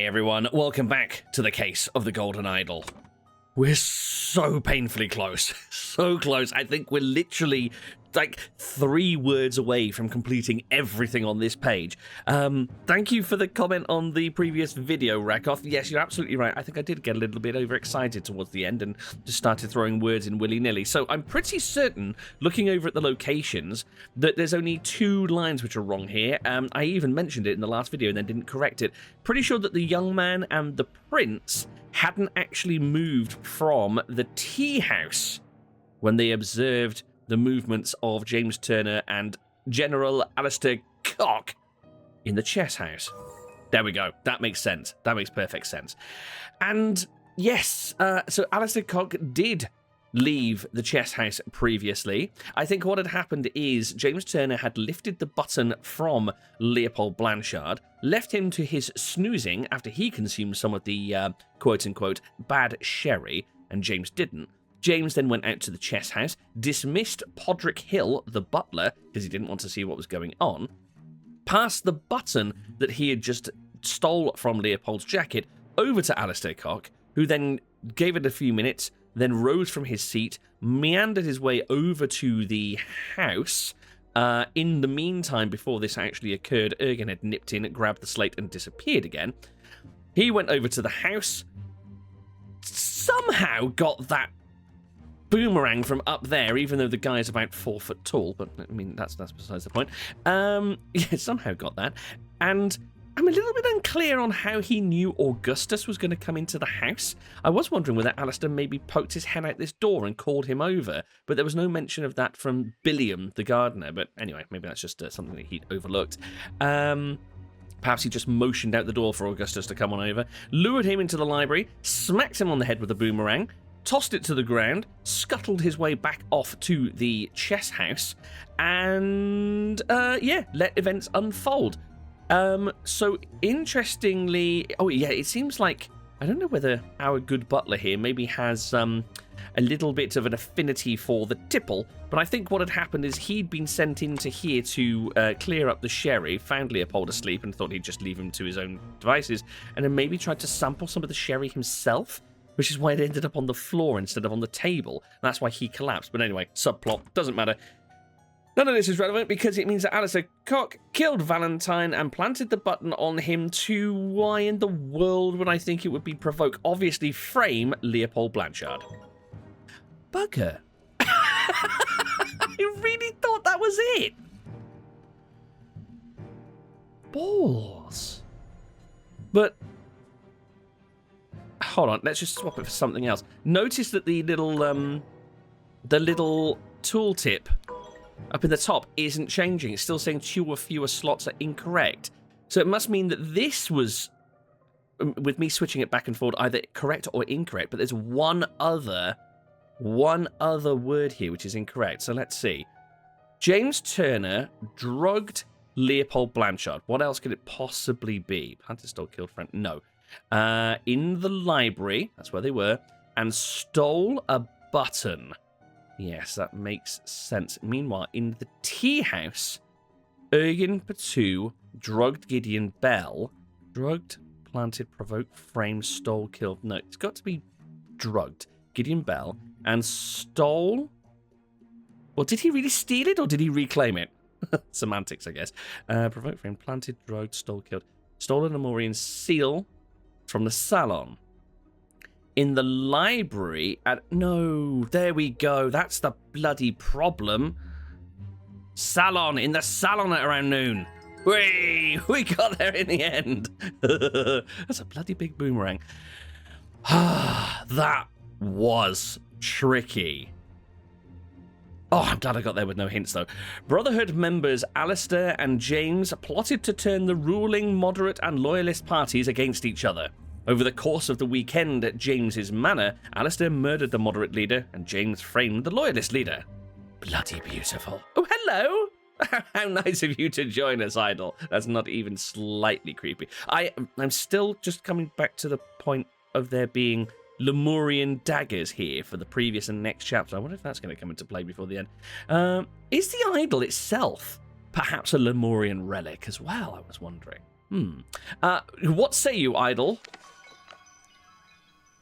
Hey everyone, welcome back to the case of the Golden Idol. We're so painfully close, so close. I think we're literally like 3 words away from completing everything on this page. Thank you for the comment on the previous video, Rakoff. Yes, you're absolutely right. I think I did get a little bit overexcited towards the end and just started throwing words in willy-nilly. So I'm pretty certain, looking over at the locations, that there's only 2 lines which are wrong here. I even mentioned it in the last video and then didn't correct it. Pretty sure that the young man and the prince hadn't actually moved from the tea house when they observed the movements of James Turner and General Alistair Cock in the chess house. There we go. That makes sense. That makes perfect sense. And yes, so Alistair Cock did leave the chess house previously. I think what had happened is James Turner had lifted the button from Leopold Blanchard, left him to his snoozing after he consumed some of the quote-unquote bad sherry, and James didn't. James then went out to the chess house, dismissed Podrick Hill, the butler, because he didn't want to see what was going on, passed the button that he had just stole from Leopold's jacket over to Alistair Cock, who then gave it a few minutes, then rose from his seat, meandered his way over to the house. In the meantime, before this actually occurred, Ergen had nipped in, grabbed the slate, and disappeared again. He went over to the house, somehow got that boomerang from up there, even though the guy is about 4 foot tall, but I mean, that's besides the point. Yeah, somehow got that. And I'm a little bit unclear on how he knew Augustus was going to come into the house. I was wondering whether Alistair maybe poked his head out this door and called him over, but there was no mention of that from Billiam, the gardener. But anyway, maybe that's just something that he'd overlooked. Perhaps he just motioned out the door for Augustus to come on over, lured him into the library, smacked him on the head with a boomerang, tossed it to the ground, scuttled his way back off to the chess house, and let events unfold. So interestingly, oh yeah, it seems like, I don't know whether our good butler here maybe has a little bit of an affinity for the tipple, but I think what had happened is he'd been sent into here to clear up the sherry, found Leopold asleep and thought he'd just leave him to his own devices, and then maybe tried to sample some of the sherry himself, which is why it ended up on the floor instead of on the table. That's why he collapsed. But anyway, subplot, doesn't matter. None of this is relevant because it means that Alistair Cock killed Valentine and planted the button on him to, why in the world would I think it would be provoke? Obviously, frame Leopold Blanchard. Bugger. I really thought that was it. Balls. But hold on, let's just swap it for something else. Notice that the little tooltip up in the top isn't changing. It's still saying 2 or fewer slots are incorrect. So it must mean that this was, with me switching it back and forth, either correct or incorrect, but there's one other word here which is incorrect. So let's see. James Turner drugged Leopold Blanchard. What else could it possibly be? Planted, stole, killed, friend. No. In the library, that's where they were, and stole a button. Yes, that makes sense. Meanwhile, in the tea house, Ergen Patu drugged Gideon Bell. Drugged, planted, provoked, framed, stole, killed. No, it's got to be drugged. Gideon Bell. And stole... Well, did he really steal it or did he reclaim it? Semantics, I guess. Provoked, framed, planted, drugged, stole, killed. Stole a Lemurian seal from the salon. In the library, no, there we go. That's the bloody problem. Salon, in the salon at around noon. We got there in the end. That's a bloody big boomerang. That was tricky. Oh, I'm glad I got there with no hints, though. Brotherhood members Alistair and James plotted to turn the ruling, moderate, and loyalist parties against each other. Over the course of the weekend at James's manor, Alistair murdered the moderate leader, and James framed the loyalist leader. Bloody beautiful. Oh, hello! How nice of you to join us, Idol. That's not even slightly creepy. I'm still just coming back to the point of there being Lemurian daggers here for the previous and next chapter. I wonder if that's going to come into play before the end. Is the idol itself perhaps a Lemurian relic as well, I was wondering? What say you, idol?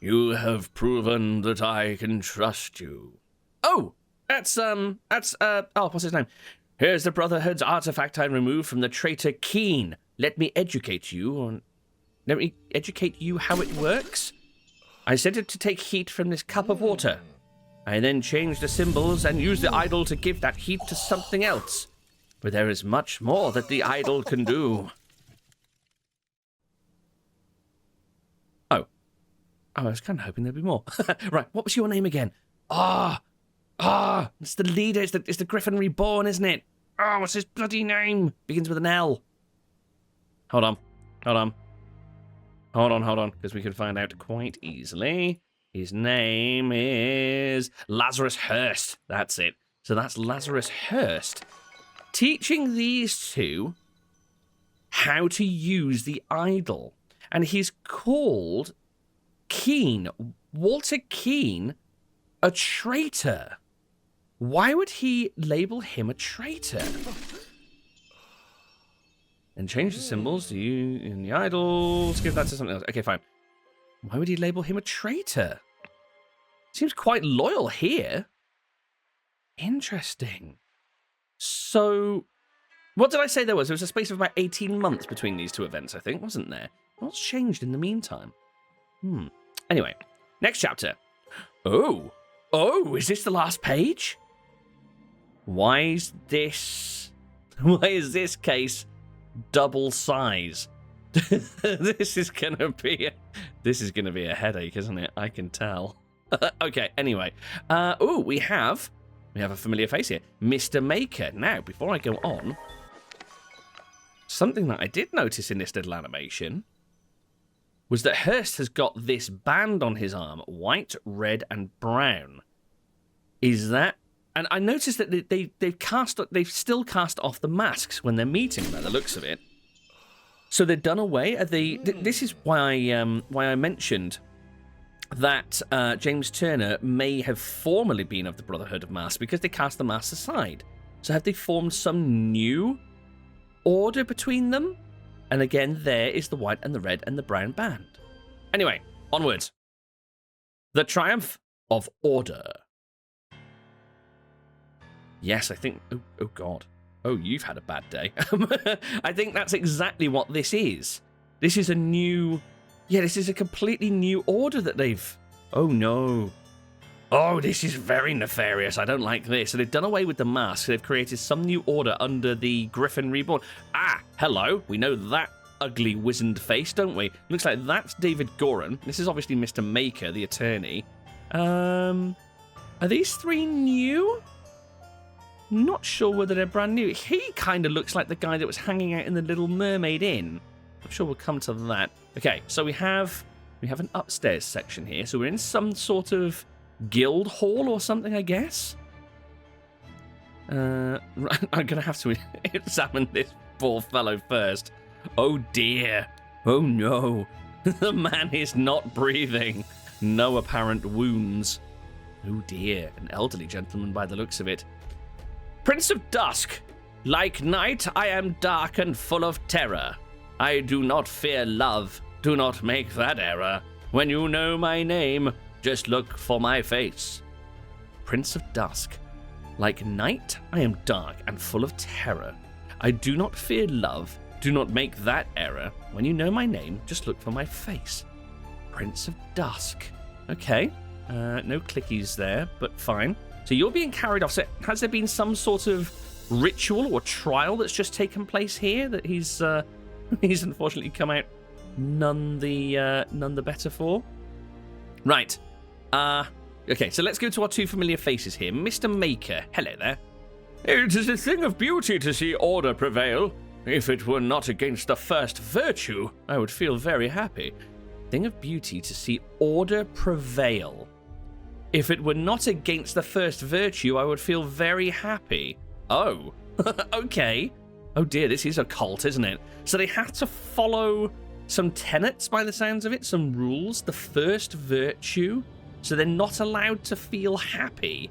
You have proven that I can trust you. Oh, what's his name? Here's the Brotherhood's artifact I removed from the traitor Keen. Let me educate you how it works. I set it to take heat from this cup of water. I then changed the symbols and used the idol to give that heat to something else. But there is much more that the idol can do. Oh, I was kind of hoping there'd be more. Right, what was your name again? It's the leader. It's the Griffin Reborn, isn't it? Oh, what's his bloody name? Begins with an L. Hold on, because we can find out quite easily. His name is Lazarus Hurst. That's it. So that's Lazarus Hurst teaching these two how to use the idol. And he's called Keen, Walter Keen, a traitor. Why would he label him a traitor? And change the symbols to you in the idols. Give that to something else. Okay, fine. Why would he label him a traitor? Seems quite loyal here. Interesting. So, what did I say there was? There was a space of about 18 months between these two events, I think, wasn't there? What's changed in the meantime? Anyway, next chapter. Oh, is this the last page? Why is this case double size? This is gonna be a headache, isn't it? I can tell. Okay, anyway. We have a familiar face here. Mr. Maker. Now, before I go on, something that I did notice in this little animation was that Hurst has got this band on his arm, white, red, and brown. Is that... And I noticed that they've still cast off the masks when they're meeting, by the looks of it. So they've done away. This is why I mentioned that James Turner may have formerly been of the Brotherhood of Masks, because they cast the masks aside. So have they formed some new order between them? And again, there is the white and the red and the brown band. Anyway, onwards. The triumph of order. Yes, I think... Oh, God. Oh, you've had a bad day. I think that's exactly what this is. This is a new... Yeah, this is a completely new order that they've... Oh, no. Oh, this is very nefarious. I don't like this. So they've done away with the mask. They've created some new order under the Griffin Reborn. Ah, hello. We know that ugly wizened face, don't we? Looks like that's David Goran. This is obviously Mr. Maker, the attorney. Are these three new? Not sure whether they're brand new. He kind of looks like the guy that was hanging out in the Little Mermaid Inn. I'm sure we'll come to that. Okay, so we have an upstairs section here. So we're in some sort of guild hall or something, I guess. I'm going to have to examine this poor fellow first. Oh dear. Oh no. The man is not breathing. No apparent wounds. Oh dear. An elderly gentleman by the looks of it. Prince of Dusk. Like night, I am dark and full of terror. I do not fear love. Do not make that error. When you know my name, just look for my face. Prince of Dusk. Like night, I am dark and full of terror. I do not fear love. Do not make that error. When you know my name, just look for my face. Prince of Dusk. Okay. No clickies there, but fine. So you're being carried off. So has there been some sort of ritual or trial that's just taken place here that he's unfortunately come out none the better for? Right. Okay, so let's go to our two familiar faces here. Mr. Maker. Hello there. It is a thing of beauty to see order prevail. If it were not against the first virtue, I would feel very happy. Thing of beauty to see order prevail. If it were not against the first virtue, I would feel very happy. Oh, okay. Oh dear, this is a cult, isn't it? So they have to follow some tenets by the sounds of it, some rules, the first virtue. So they're not allowed to feel happy.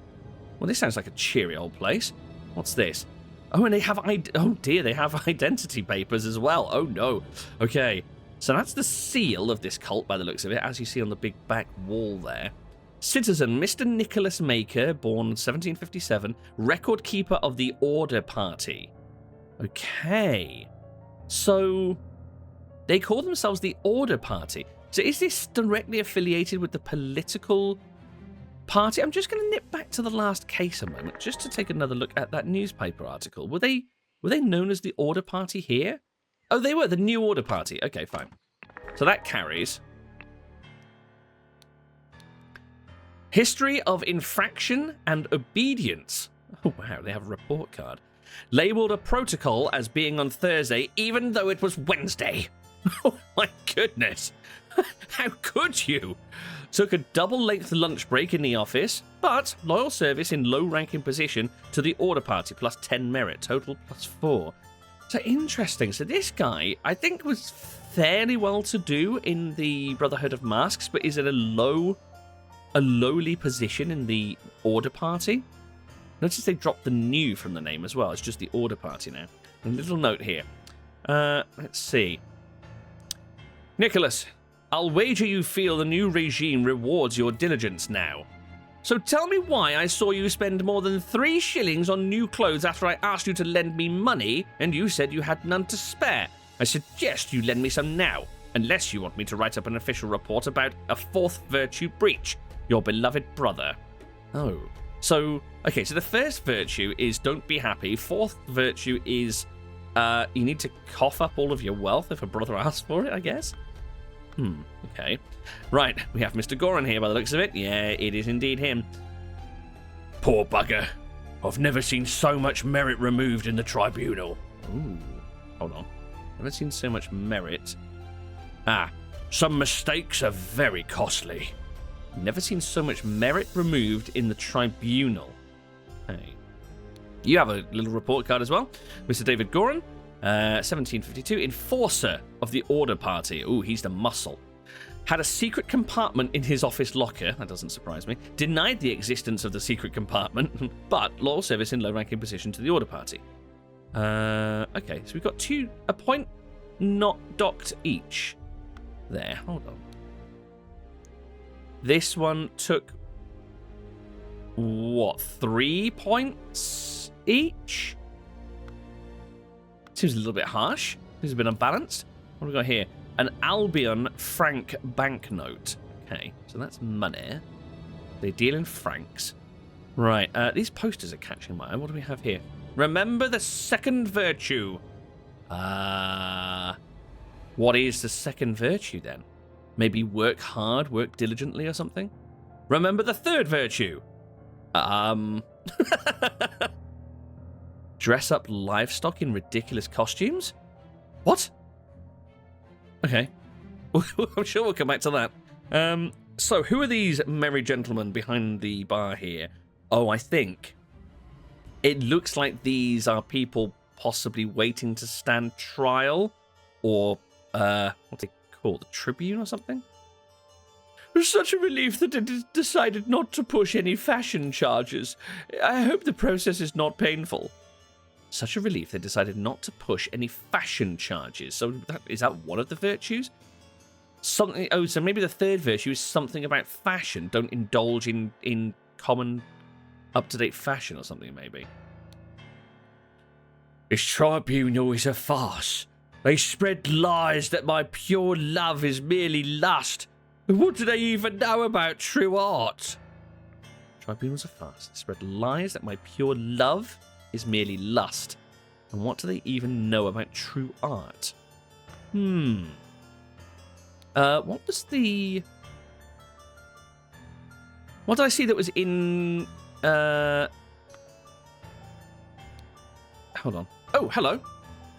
Well, this sounds like a cheery old place. What's this? Oh, and they have oh dear, they have identity papers as well. Oh no. Okay, so that's the seal of this cult by the looks of it, as you see on the big back wall there. Citizen Mr. Nicholas Maker, born 1757, record keeper of the Order Party. Okay, so they call themselves the Order Party. So is this directly affiliated with the political party? I'm just going to nip back to the last case a moment, just to take another look at that newspaper article. Were they known as the Order Party here? Oh, they were, the New Order Party. Okay, fine. So that carries. History of infraction and obedience. Oh, wow, they have a report card. Labelled a protocol as being on Thursday, even though it was Wednesday. Oh, my goodness. How could you? Took a double-length lunch break in the office, but loyal service in low-ranking position to the Order Party, plus 10 merit, total plus 4. So interesting. So this guy, I think, was fairly well-to-do in the Brotherhood of Masks, but is at a lowly position in the Order Party. Notice they dropped the new from the name as well. It's just the Order Party now. A little note here. Let's see. Nicholas, I'll wager you feel the new regime rewards your diligence now. So tell me why I saw you spend more than 3 shillings on new clothes after I asked you to lend me money, and you said you had none to spare. I suggest you lend me some now, unless you want me to write up an official report about a 4th virtue breach. Your beloved brother. Oh. So, okay, so the first virtue is don't be happy. 4th virtue is you need to cough up all of your wealth if a brother asks for it, I guess. Okay. Right, we have Mr. Goran here by the looks of it. Yeah, it is indeed him. Poor bugger. I've never seen so much merit removed in the tribunal. Ooh, hold on. Never seen so much merit. Some mistakes are very costly. Never seen so much merit removed in the tribunal. Hey. You have a little report card as well. Mr. David Goran, 1752, enforcer of the Order Party. Ooh, he's the muscle. Had a secret compartment in his office locker. That doesn't surprise me. Denied the existence of the secret compartment, but loyal service in low-ranking position to the Order Party. Okay, so we've got a point not docked each. There, hold on. This one took, what, 3 points each? Seems a little bit harsh. Seems a bit unbalanced. What have we got here? An Albion franc banknote. Okay, so that's money. They deal in francs. Right, these posters are catching my eye. What do we have here? Remember the 2nd virtue. What is the 2nd virtue then? Maybe work hard, work diligently or something? Remember the 3rd virtue. Dress up livestock in ridiculous costumes? What? Okay. I'm sure we'll come back to that. So who are these merry gentlemen behind the bar here? Oh, I think it looks like these are people possibly waiting to stand trial, or what's it called, the Tribune or something? It was such a relief that it decided not to push any fashion charges. I hope the process is not painful. Such a relief they decided not to push any fashion charges. So is that one of the virtues? Something. Oh, so maybe the 3rd virtue is something about fashion. Don't indulge in common, up-to-date fashion or something, maybe. This tribunal is a farce. They spread lies that my pure love is merely lust. What do they even know about true art? Tribunals are farce. They spread lies that my pure love is merely lust. And what do they even know about true art? What was the... What did I see that was in... Hold on. Oh, hello.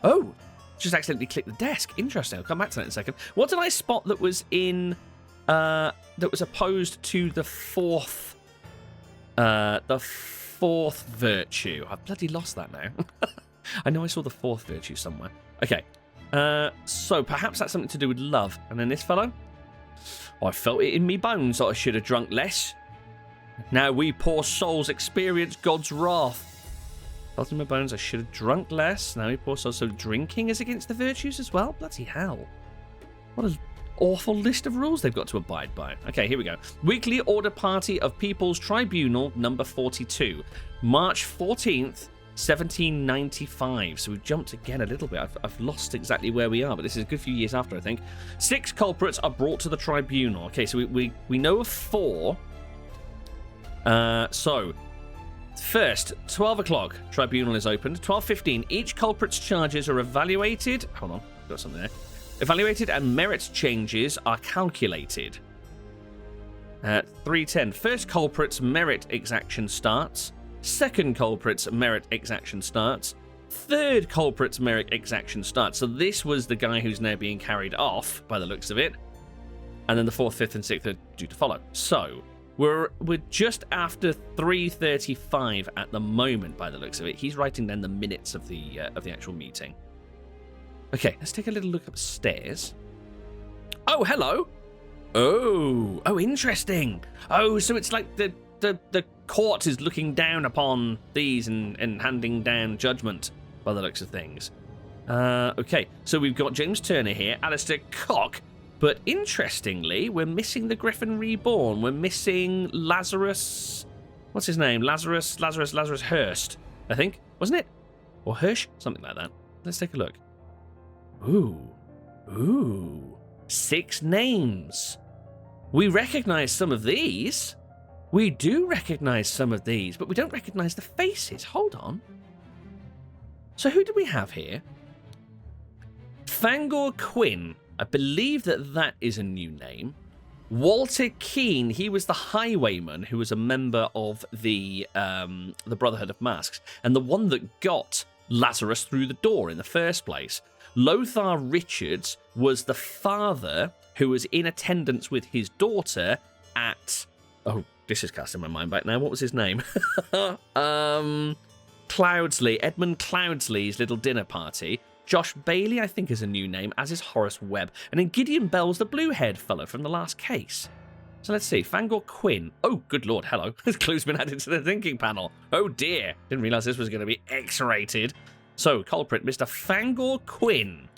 Oh, just accidentally clicked the desk. Interesting. I'll come back to that in a second. What did I spot that was in... that was opposed to the 4th... the 4th virtue. I've bloody lost that now. I know I saw the 4th virtue somewhere. Okay. So perhaps that's something to do with love. And then this fellow? I felt it in me bones that I should have drunk less. Now we poor souls experience God's wrath. Felt in my bones I should have drunk less. Now he pours also drinking is against the virtues as well. Bloody hell. What an awful list of rules they've got to abide by. Okay, here we go. Weekly Order Party of People's Tribunal, number 42. March 14th, 1795. So we've jumped again a little bit. I've lost exactly where we are, but this is a good few years after, I think. 6 culprits are brought to the tribunal. Okay, so we know of 4. So... First, 12 o'clock, tribunal is opened. 12:15, each culprit's charges are evaluated. Hold on, got something there. Evaluated and merit changes are calculated. 3:10, first culprit's merit exaction starts. Second culprit's merit exaction starts. Third culprit's merit exaction starts. So this was the guy who's now being carried off, by the looks of it. And then the 4th, 5th, and 6th are due to follow. So... We're just after 3:35 at the moment, by the looks of it. He's writing down the minutes of the actual meeting. Okay, let's take a little look upstairs. Oh, hello. Oh, interesting. Oh, so it's like the court is looking down upon these and handing down judgment, by the looks of things. Okay, so we've got James Turner here, Alistair Cock. But interestingly, we're missing the Griffin Reborn. We're missing Lazarus... What's his name? Lazarus Hurst, I think. Wasn't it? Or Hirsch? Something like that. Let's take a look. Ooh. 6 names. We recognize some of these. We do recognize some of these, but we don't recognize the faces. Hold on. So who do we have here? Fangor Quinn. I believe that is a new name. Walter Keane, he was the highwayman who was a member of the Brotherhood of Masks, and the one that got Lazarus through the door in the first place. Lothar Richards was the father who was in attendance with his daughter at... Oh, this is casting my mind back now. What was his name? Cloudsley, Edmund Cloudsley's little dinner party. Josh Bailey, I think, is a new name, as is Horace Webb. And then Gideon Bell's the blue-haired fellow from the last case. So let's see. Fangor Quinn. Oh, good lord, hello. This clue's been added to the thinking panel. Oh dear. Didn't realise this was going to be X-rated. So, culprit, Mr. Fangor Quinn.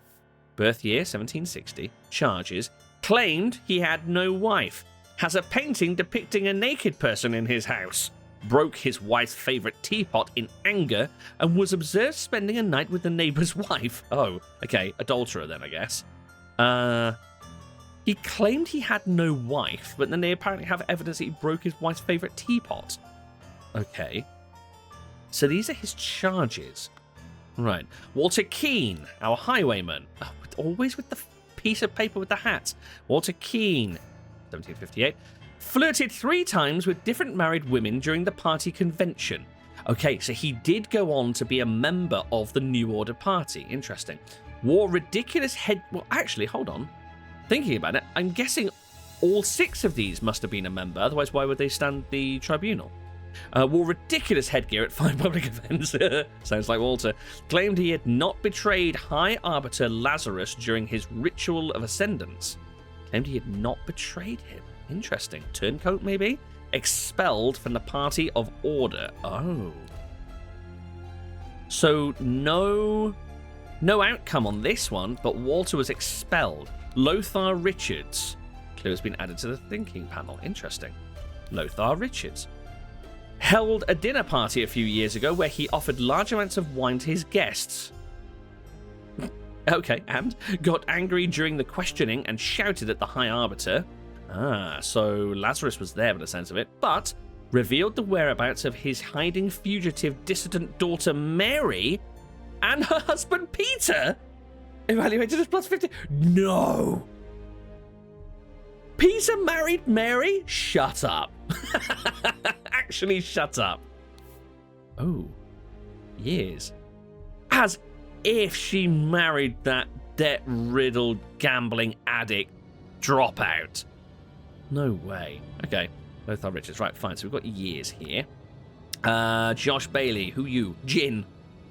Birth year, 1760. Charges. Claimed he had no wife. Has a painting depicting a naked person in his house. Broke his wife's favourite teapot in anger and was observed spending a night with the neighbour's wife. Oh, okay, adulterer then, I guess. He claimed he had no wife, but then they apparently have evidence that he broke his wife's favourite teapot. Okay. So these are his charges. Right. Walter Keane, our highwayman. Oh, always with the piece of paper with the hat. Walter Keane, 1758. Flirted 3 times with different married women during the party convention. Okay, so he did go on to be a member of the New Order Party. Interesting. Wore ridiculous head... Well, actually, hold on. Thinking about it, I'm guessing all 6 of these must have been a member. Otherwise, why would they stand the tribunal? Wore ridiculous headgear at 5 public events. Sounds like Walter. Claimed he had not betrayed High Arbiter Lazarus during his ritual of ascendance. Claimed he had not betrayed him. Interesting. Turncoat, maybe? Expelled from the Party of Order. Oh. So, no outcome on this one, but Walter was expelled. Lothar Richards. Clue has been added to the thinking panel. Interesting. Lothar Richards. Held a dinner party a few years ago where he offered large amounts of wine to his guests. Okay, and got angry during the questioning and shouted at the High Arbiter. Ah, so Lazarus was there by the sense of it, but revealed the whereabouts of his hiding fugitive dissident daughter Mary and her husband Peter. Evaluated as plus 50. No! Peter married Mary? Shut up. Actually, shut up. Oh, years. As if she married that debt-riddled gambling addict dropout. No way. Okay. Lothar Richards. Right, fine. So we've got years here. Josh Bailey. Who you? Gin.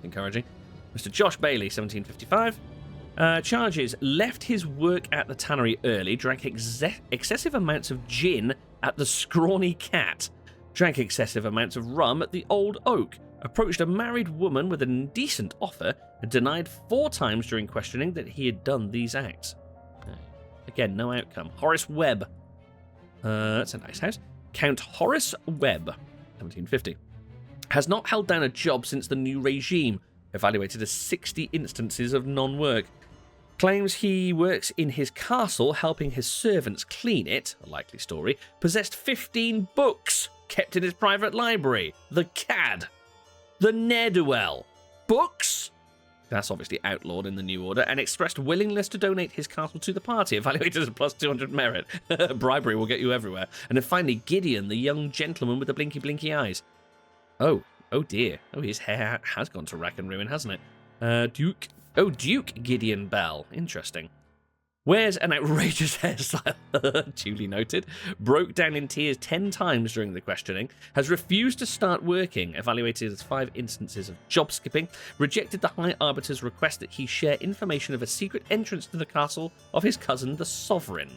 Encouraging. Mr. Josh Bailey, 1755. Charges. Left his work at the tannery early. Drank excessive amounts of gin at the Scrawny Cat. Drank excessive amounts of rum at the Old Oak. approached a married woman with an indecent offer and denied 4 times during questioning that he had done these acts. Again, no outcome. Horace Webb. That's a nice house. Count Horace Webb, 1750. Has not held down a job since the new regime, evaluated as 60 instances of non-work. Claims he works in his castle helping his servants clean it, a likely story. Possessed 15 books kept in his private library. The cad. The ne'er-do-well. Books? That's obviously outlawed in the new order, and expressed willingness to donate his castle to the party, evaluated as plus 200 merit. Bribery will get you everywhere. And then finally, Gideon, the young gentleman with the blinky eyes. Oh dear. Oh, his hair has gone to rack and ruin, hasn't it? Duke Gideon Bell. Interesting. Wears an outrageous hairstyle, duly noted, broke down in tears 10 times during the questioning, has refused to start working, evaluated as 5 instances of job skipping, rejected the High Arbiter's request that he share information of a secret entrance to the castle of his cousin, the Sovereign.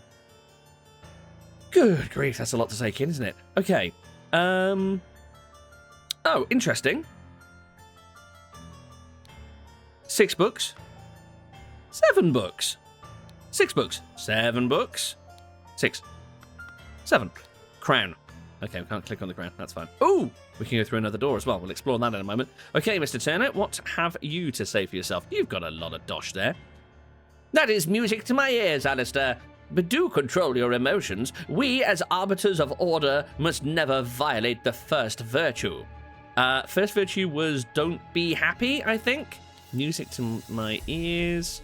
Good grief, that's a lot to take in, isn't it? Okay, oh, interesting. 6 books. 7 books. 6 books. 7 books. 6. 7. Crown. Okay, we can't click on the crown. That's fine. Ooh! We can go through another door as well. We'll explore that in a moment. Okay, Mr. Turner, what have you to say for yourself? You've got a lot of dosh there. That is music to my ears, Alistair. But do control your emotions. We, as arbiters of order, must never violate the first virtue. First virtue was don't be happy, I think. Music to my ears.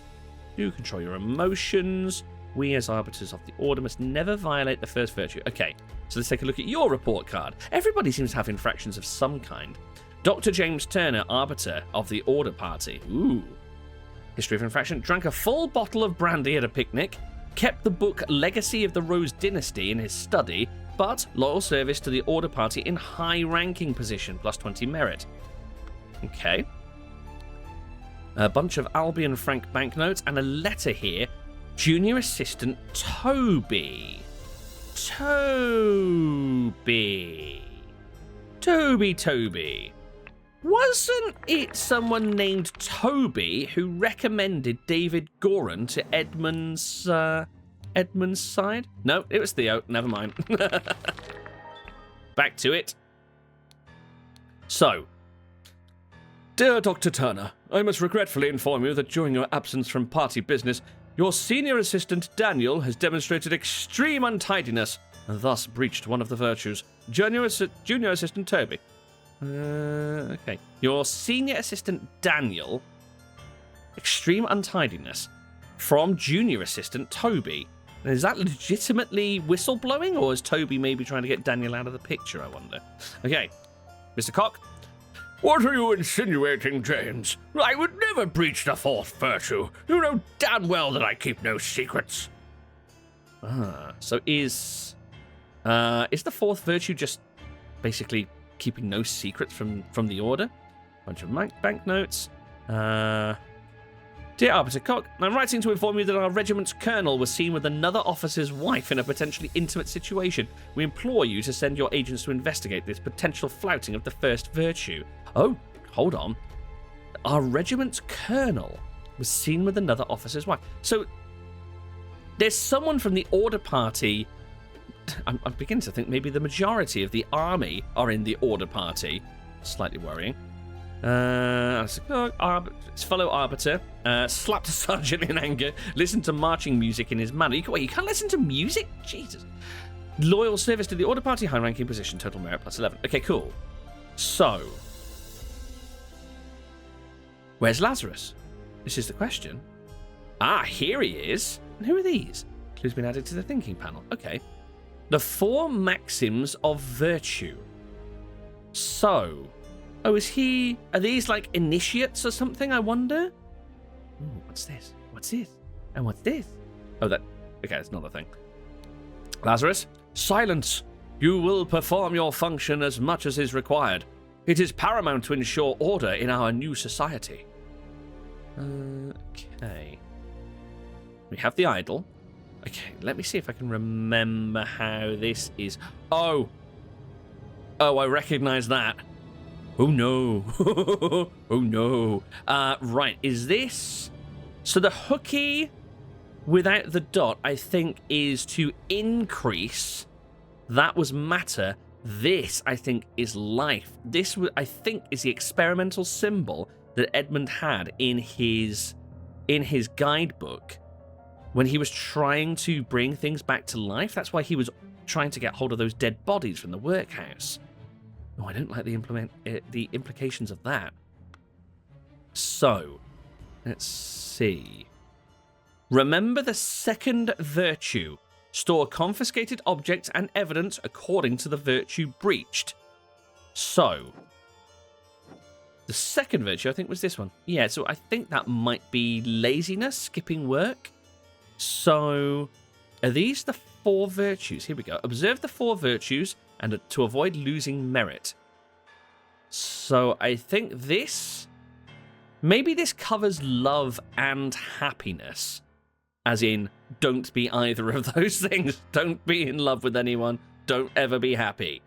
Do control your emotions. We, as arbiters of the order, must never violate the first virtue. Okay, so let's take a look at your report card. Everybody seems to have infractions of some kind. Dr. James Turner, arbiter of the order party. Ooh. History of infraction. Drank a full bottle of brandy at a picnic. Kept the book Legacy of the Rose Dynasty in his study, but loyal service to the order party in high ranking position, plus 20 merit. Okay. A bunch of Albion Frank banknotes and a letter here. Junior assistant Toby. Toby. Wasn't it someone named Toby who recommended David Goran to Edmund's side? No, it was Theo. Never mind. Back to it. So, dear Dr. Turner, I must regretfully inform you that during your absence from party business, your senior assistant Daniel has demonstrated extreme untidiness and thus breached one of the virtues. Junior assistant Toby. Okay. Your senior assistant Daniel, extreme untidiness from junior assistant Toby. Is that legitimately whistleblowing, or is Toby maybe trying to get Daniel out of the picture, I wonder? Okay. Mr. Cock. What are you insinuating, James? I would never breach the fourth virtue. You know damn well that I keep no secrets. So is the fourth virtue just basically keeping no secrets from the order? Bunch of banknotes. Dear Arbiter Cock, I'm writing to inform you that our regiment's colonel was seen with another officer's wife in a potentially intimate situation. We implore you to send your agents to investigate this potential flouting of the first virtue. Oh, hold on. Our regiment's colonel was seen with another officer's wife. So there's someone from the order party. I'm beginning to think maybe the majority of the army are in the order party. Slightly worrying. His fellow arbiter slapped a sergeant in anger, listened to marching music in his manner. You can't listen to music? Jesus. Loyal service to the order party, high ranking position, total merit plus 11. Okay, cool. So, where's Lazarus? This is the question. Here he is. And who are these? Clues been added to the thinking panel. Okay. The 4 maxims of virtue. So, are these like initiates or something, I wonder? Ooh, what's this? What's this? And what's this? Okay, that's not a thing. Lazarus, silence. You will perform your function as much as is required. It is paramount to ensure order in our new society. Okay. We have the idol. Okay, let me see if I can remember how this is. Oh, I recognize that. Oh no. Oh no. Right, is this... So the hooky without the dot, I think, is to increase. That was matter. This, I think, is life. This, I think, is the experimental symbol that Edmund had in his guidebook when he was trying to bring things back to life. That's why he was trying to get hold of those dead bodies from the workhouse. Oh, I don't like the implications of that. So, let's see. Remember the second virtue. Store confiscated objects and evidence according to the virtue breached. So, the second virtue, I think, was this one. Yeah, so I think that might be laziness, skipping work. So, are these the 4 virtues? Here we go. Observe the 4 virtues and to avoid losing merit. So, I think this... Maybe this covers love and happiness. As in, don't be either of those things. Don't be in love with anyone. Don't ever be happy.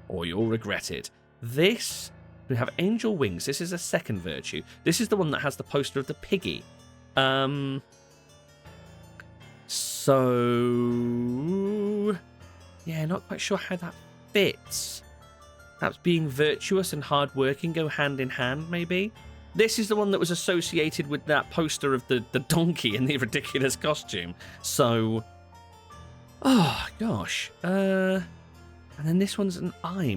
Or you'll regret it. This, we have angel wings. This is a second virtue. This is the one that has the poster of the piggy. So... yeah, not quite sure how that fits. Perhaps being virtuous and hardworking go hand in hand, maybe? This is the one that was associated with that poster of the donkey in the ridiculous costume. So, oh gosh. And then this one's an eye.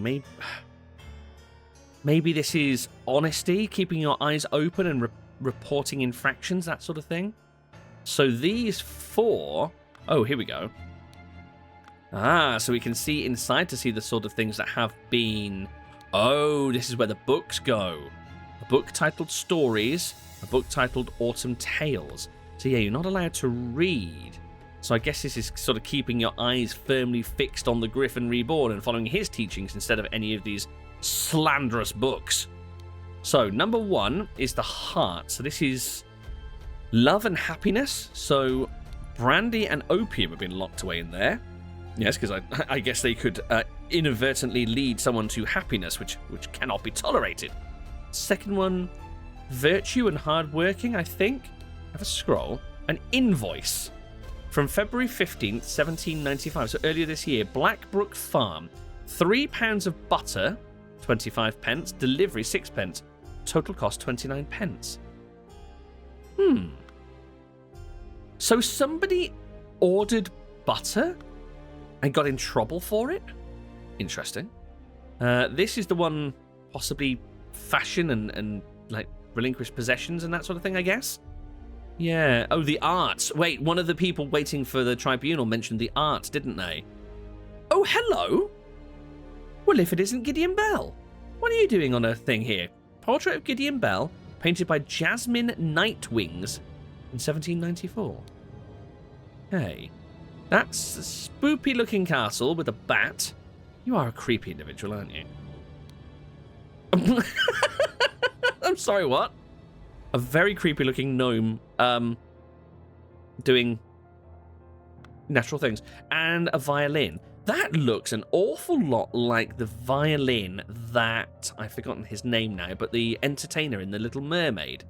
Maybe this is honesty, keeping your eyes open and reporting infractions, that sort of thing. So these 4... oh, here we go. Ah, so we can see inside to see the sort of things that have been... oh, this is where the books go. A book titled Stories, a book titled Autumn Tales. So yeah, you're not allowed to read. So I guess this is sort of keeping your eyes firmly fixed on the Griffin Reborn and following his teachings instead of any of these slanderous books. So number 1 is the heart. So this is love and happiness. So brandy and opium have been locked away in there. Yes, because I guess they could inadvertently lead someone to happiness, which cannot be tolerated. Second one, virtue and hardworking, I think. Have a scroll. An invoice from February 15th, 1795. So earlier this year, Blackbrook Farm. £3 of butter, 25 pence. Delivery, 6 pence. Total cost, 29 pence. So somebody ordered butter and got in trouble for it? Interesting. This is the one possibly fashion and like relinquished possessions and that sort of thing, I guess. Yeah. Oh, the arts. Wait, one of the people waiting for the tribunal mentioned the arts, didn't they? Oh, hello. Well, if it isn't Gideon Bell. What are you doing on a thing here? Portrait of Gideon Bell, painted by Jasmine Nightwings in 1794. Hey. That's a spoopy-looking castle with a bat. You are a creepy individual, aren't you? I'm sorry, what? A very creepy-looking gnome doing natural things. And a violin. That looks an awful lot like the violin that... I've forgotten his name now, but the entertainer in The Little Mermaid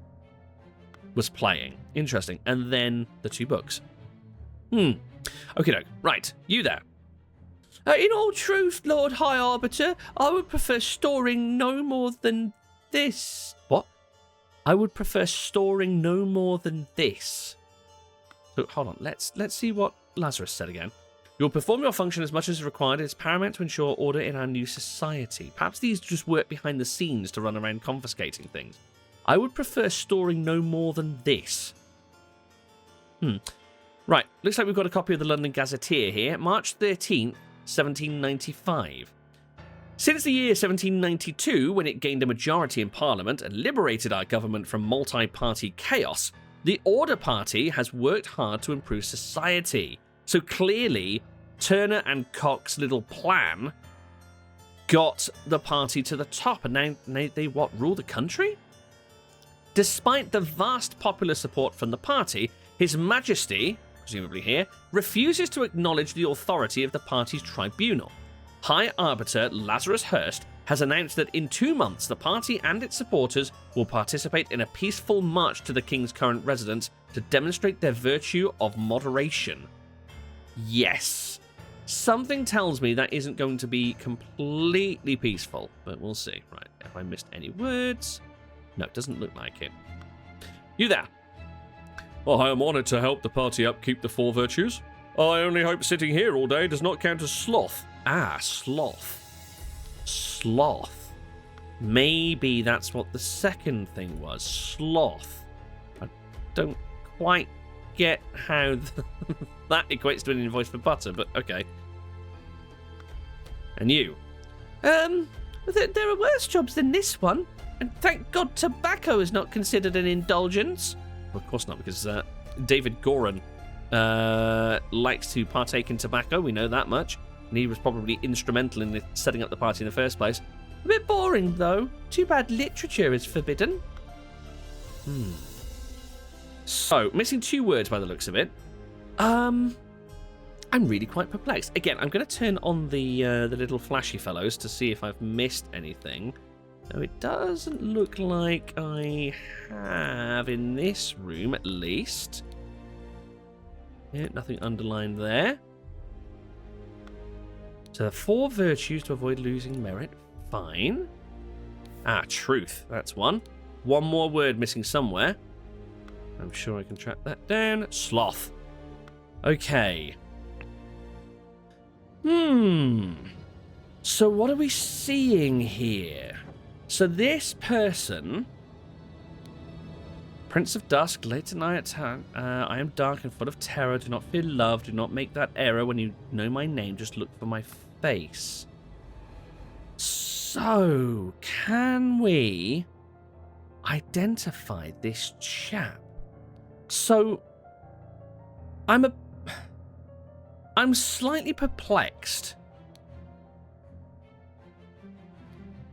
was playing. Interesting. And then the 2 books. Okay, doke. Right, you there. In all truth, Lord High Arbiter, I would prefer storing no more than this. What? I would prefer storing no more than this. So, hold on. Let's see what Lazarus said again. You'll perform your function as much as required. It's paramount to ensure order in our new society. Perhaps these just work behind the scenes to run around confiscating things. I would prefer storing no more than this. Right, looks like we've got a copy of the London Gazetteer here. March 13th, 1795. Since the year 1792, when it gained a majority in Parliament and liberated our government from multi-party chaos, the Order Party has worked hard to improve society. So clearly, Turner and Cox's little plan got the party to the top, and now they what, rule the country? Despite the vast popular support from the party, His Majesty, presumably here, refuses to acknowledge the authority of the party's tribunal. High Arbiter Lazarus Hurst has announced that in 2 months the party and its supporters will participate in a peaceful march to the king's current residence to demonstrate their virtue of moderation. Yes. Something tells me that isn't going to be completely peaceful, but we'll see. Right, have I missed any words? No, it doesn't look like it. You there? Oh, I am honoured to help the party upkeep the 4 virtues. I only hope sitting here all day does not count as sloth. Ah, sloth. Sloth. Maybe that's what the second thing was. Sloth. I don't quite get how that equates to an invoice for butter, but okay. And you? There are worse jobs than this one. And thank God tobacco is not considered an indulgence. Well, of course not, because David Goran likes to partake in tobacco. We know that much. And he was probably instrumental in setting up the party in the first place. A bit boring, though. Too bad literature is forbidden. So, missing 2 words by the looks of it. I'm really quite perplexed. Again, I'm going to turn on the little flashy fellows to see if I've missed anything. No, it doesn't look like I have in this room, at least. Yeah, nothing underlined there. So, 4 virtues to avoid losing merit. Fine. Ah, truth. That's one. One more word missing somewhere. I'm sure I can track that down. Sloth. Okay. So what are we seeing here? So this person... Prince of Dusk, late at night, I am dark and full of terror. Do not fear love. Do not make that error. When you know my name, just look for my face. So, can we identify this chap? So, I'm slightly perplexed.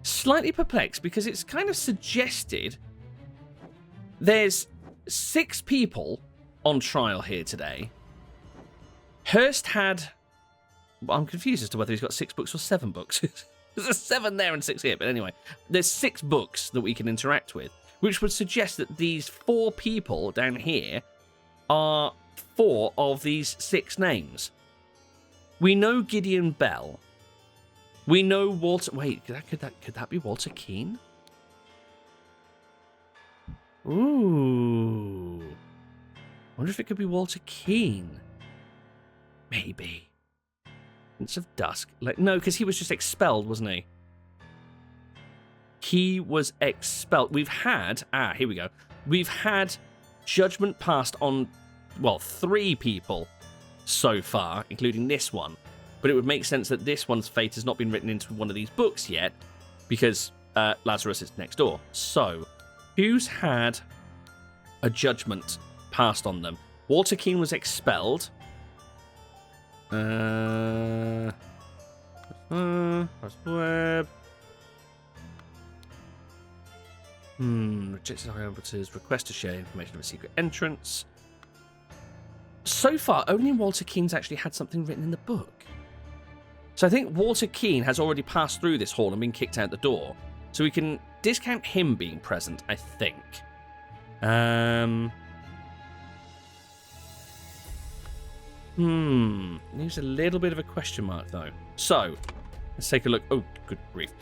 Slightly perplexed because it's kind of suggested there's 6 people on trial here today. Hurst had... Well, I'm confused as to whether he's got 6 books or 7 books. There's 7 there and 6 here, but anyway. There's 6 books that we can interact with, which would suggest that these 4 people down here are 4 of these 6 names. We know Gideon Bell. We know Walter... Wait, could that be Walter Keane? Ooh. I wonder if it could be Walter Keane. Maybe. Prince of Dusk. No, because he was just expelled, wasn't he? He was expelled. We've had... Ah, here we go. We've had judgment passed on, well, 3 people so far, including this one. But it would make sense that this one's fate has not been written into one of these books yet, because Lazarus is next door. So, who's had a judgment passed on them? Walter Keane was expelled. Web. Rejected high arbiters. Request to share information of a secret entrance. So far, only Walter Keane's actually had something written in the book. So I think Walter Keane has already passed through this hall and been kicked out the door. So we can discount him being present, I think. Leaves a little bit of a question mark, though. So, let's take a look. Oh, good grief.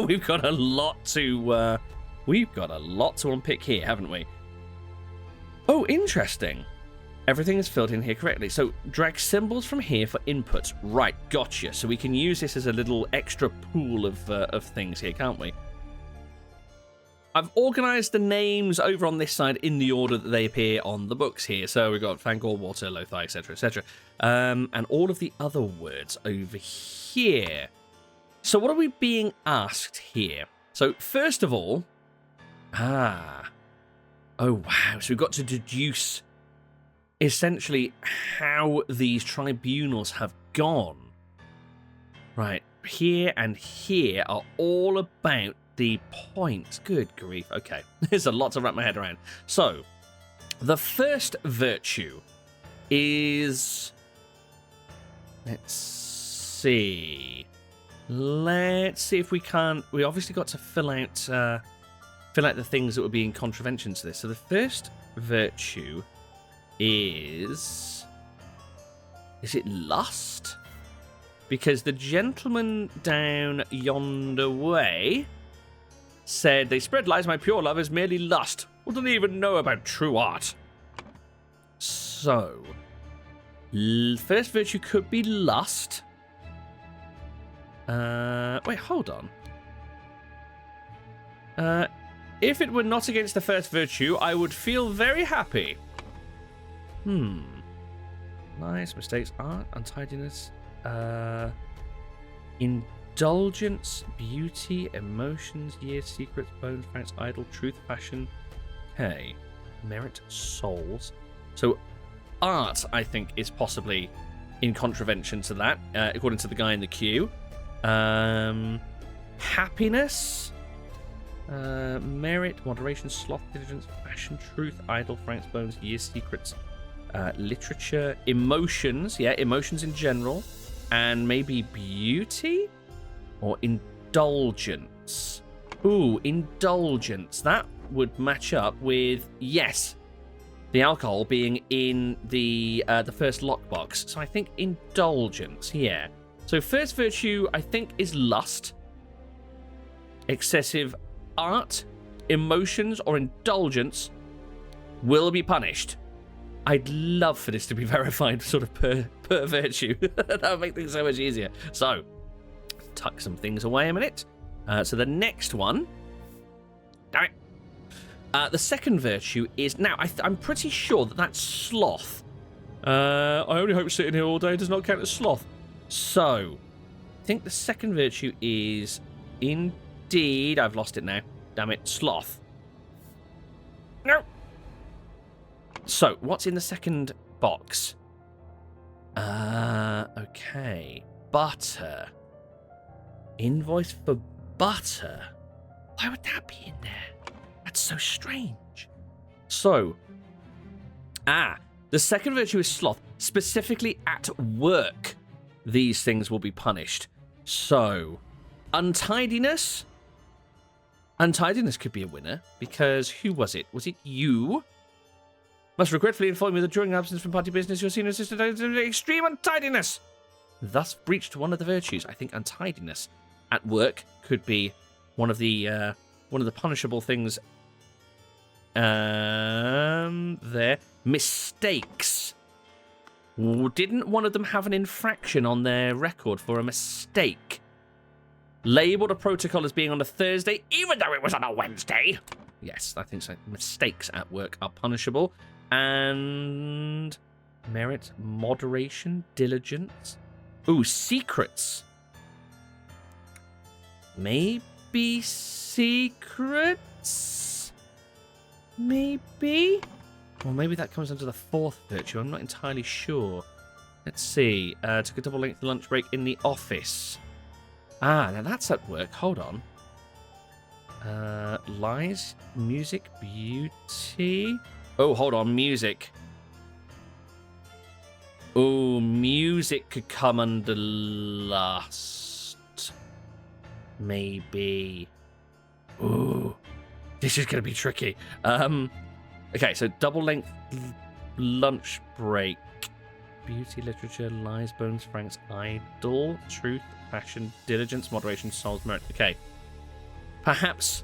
We've got a lot to... we've got a lot to unpick here, haven't we? Oh, interesting. Everything is filled in here correctly. So, drag symbols from here for inputs. Right, gotcha. So we can use this as a little extra pool of things here, can't we? I've organised the names over on this side in the order that they appear on the books here. So we've got Fangor, Water, Lothar, etc., etc. And all of the other words over here. So what are we being asked here? So first of all... Oh, wow. So we've got to deduce... essentially how these tribunals have gone. Right, here and here are all about the points. Good grief. Okay, there's a lot to wrap my head around. So, the first virtue is... Let's see. Let's see if we can't. We obviously got to fill out the things that would be in contravention to this. So the first virtue is it lust? Because the gentleman down yonder way said they spread lies. My pure love is merely lust. Wouldn't even know about true art. So, first virtue could be lust. Wait, hold on. If it were not against the first virtue, I would feel very happy. Lies, mistakes, art, untidiness, indulgence, beauty, emotions, years, secrets, bones, facts, idle, truth, fashion. Okay. Merit, souls. So, art, I think, is possibly in contravention to that, according to the guy in the queue. Happiness, merit, moderation, sloth, diligence, fashion, truth, idle, francs, bones, years, secrets, literature, emotions, emotions in general, and maybe beauty or indulgence. Ooh, indulgence. That would match up with, yes, the alcohol being in the first lockbox. So I think indulgence, yeah. So first virtue, I think, is lust. Excessive art, emotions, or indulgence will be punished. I'd love for this to be verified sort of per virtue. That would make things so much easier. So, tuck some things away a minute. So the next one... Damn it. The second virtue is... Now, I'm pretty sure that that's sloth. I only hope sitting here all day does not count as sloth. So, I think the second virtue is indeed... I've lost it now. Damn it. Sloth. No. So, what's in the second box? Okay. Butter. Invoice for butter. Why would that be in there? That's so strange. So, the second virtue is sloth. Specifically at work, these things will be punished. So, untidiness. Untidiness could be a winner, because who was it? Was it you? Must regretfully inform you that during absence from party business, your senior assistant had extreme untidiness. Thus breached one of the virtues. I think untidiness at work could be one of the punishable things. There. Mistakes. Didn't one of them have an infraction on their record for a mistake? Labelled a protocol as being on a Thursday, even though it was on a Wednesday. Yes, I think so. Mistakes at work are punishable. And merit, moderation, diligence. Ooh, secrets. Maybe secrets? Maybe? Or maybe that comes under the fourth virtue. I'm not entirely sure. Let's see. Took a double-length lunch break in the office. Now that's at work. Hold on. Lies, music, beauty. Oh, hold on. Music. Oh, music could come under lust. Maybe. Ooh. This is going to be tricky. Okay, so double-length lunch break. Beauty, literature, lies, bones, francs, idle, truth, fashion, diligence, moderation, souls, merit. Okay. Perhaps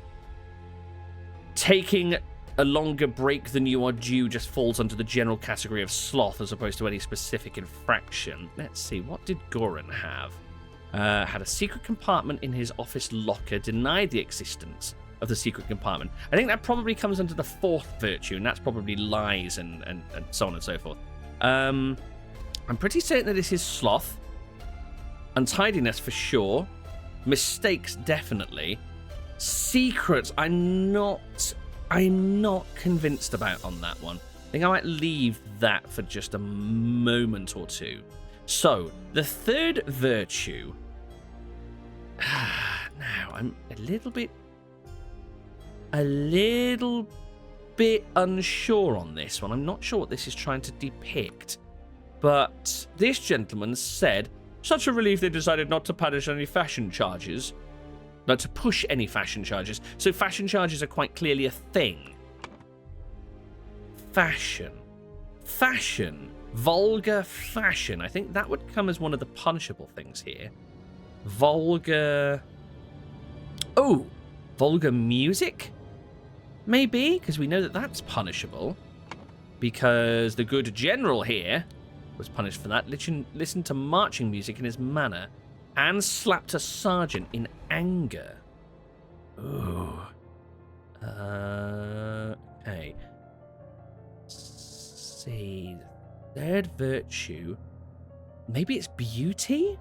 taking a longer break than you are due just falls under the general category of sloth as opposed to any specific infraction. Let's see, what did Goran have? Had a secret compartment in his office locker, denied the existence of the secret compartment. I think that probably comes under the fourth virtue, and that's probably lies and so on and so forth. I'm pretty certain that this is sloth. Untidiness for sure. Mistakes definitely. Secrets, I'm not convinced about on that one. I think I might leave that for just a moment or two. So, the third virtue. Now, I'm a little bit unsure on this one. I'm not sure what this is trying to depict. But this gentleman said Such a relief they decided not to punish any fashion charges. Not to push any fashion charges. So fashion charges are quite clearly a thing. Fashion. Fashion. Vulgar fashion. I think that would come as one of the punishable things here. Vulgar... Oh! Vulgar music? Maybe, because we know that that's punishable. Because the good general here was punished for that. Listened to marching music in his manor and slapped a sergeant in anger. Ooh. Okay. Let's see. Third virtue. Maybe it's beauty?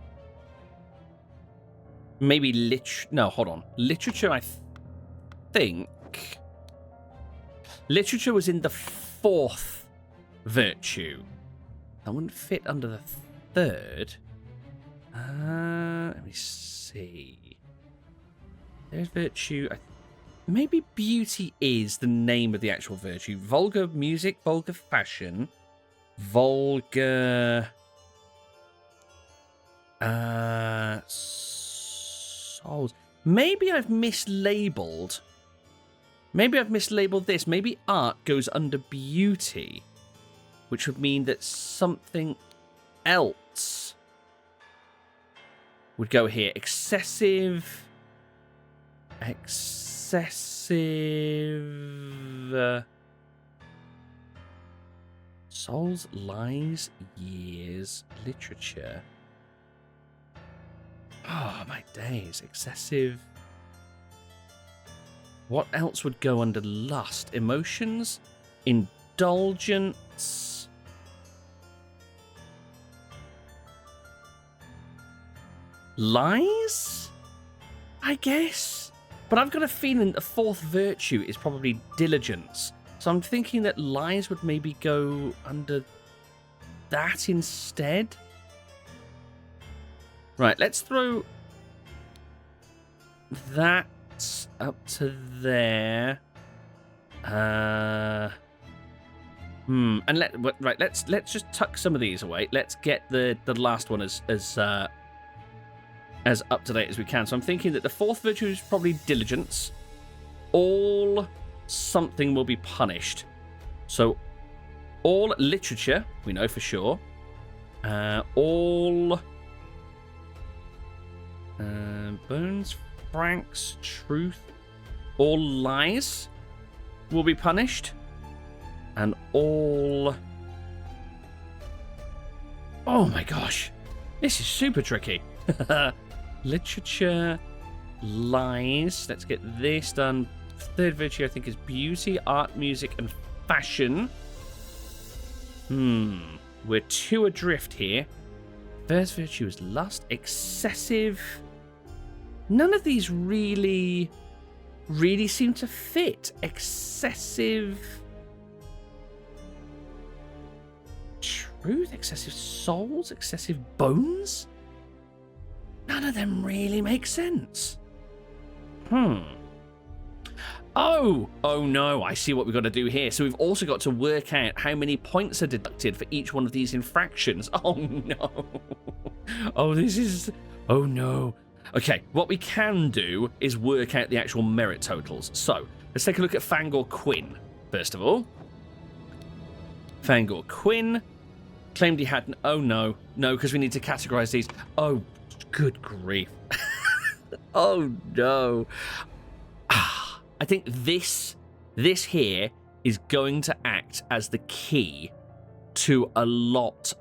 Maybe no, hold on. Literature, I think. Literature was in the fourth virtue. That wouldn't fit under the third. Let me see. There's virtue. Maybe beauty is the name of the actual virtue. Vulgar music, vulgar fashion, vulgar... souls. Maybe I've mislabeled. Maybe I've mislabeled this. Maybe art goes under beauty, which would mean that something else would go here. Excessive. Souls, lies, years, literature. Oh, my days. Excessive. What else would go under lust? Emotions? Indulgence? Lies? I guess? But I've got a feeling the fourth virtue is probably diligence. So I'm thinking that lies would maybe go under that instead. Right, let's throw that up to there. And let's just tuck some of these away. Let's get the last one as up to date as we can. So I'm thinking that the fourth virtue is probably diligence. All something will be punished. So all literature, we know for sure. All bones, francs, truth. All lies will be punished. And all... Oh my gosh. This is super tricky. Literature, lies. Let's get this done. Third virtue, I think, is beauty, art, music, and fashion. We're two adrift here. First virtue is lust, excessive. None of these really seem to fit. Excessive truth, excessive souls, excessive bones. None of them really make sense. Oh no, I see what we've got to do here. So we've also got to work out how many points are deducted for each one of these infractions. Oh no. Oh no. Okay, what we can do is work out the actual merit totals. So, let's take a look at Fangor Quinn, first of all. Fangor Quinn claimed he had... Oh no, because we need to categorize these. Oh, good grief. Oh no. I think this here is going to act as the key to a lot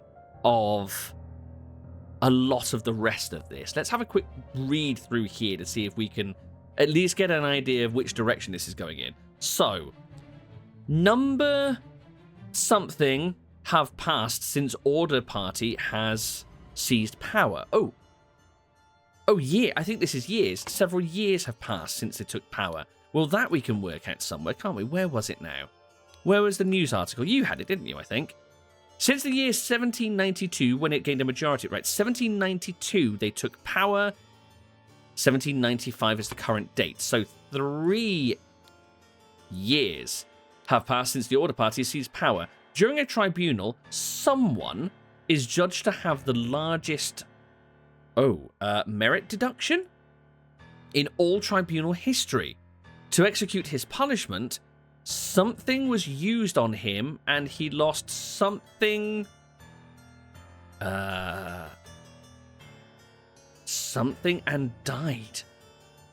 of the rest of this. Let's have a quick read through here to see if we can at least get an idea of which direction this is going in. So, number something have passed since Order Party has seized power. Oh yeah, I think this is years. Several years have passed since they took power. Well, that we can work out somewhere, can't we? Where was it now? Where was the news article? You had it, didn't you, I think? Since the year 1792, when it gained a majority, right? 1792, they took power. 1795 is the current date. So 3 years have passed since the Order Party seized power. During a tribunal, someone is judged to have the largest Merit deduction? In all tribunal history, to execute his punishment, something was used on him and he lost something... something and died.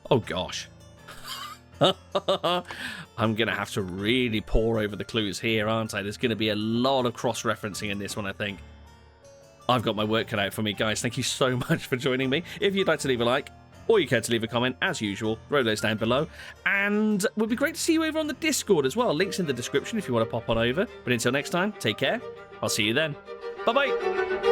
Oh gosh. I'm going to have to really pore over the clues here, aren't I? There's going to be a lot of cross-referencing in this one, I think. I've got my work cut out for me, guys. Thank you so much for joining me. If you'd like to leave a like, or you care to leave a comment, as usual, throw those down below. And it would be great to see you over on the Discord as well. Links in the description if you want to pop on over. But until next time, take care. I'll see you then. Bye-bye.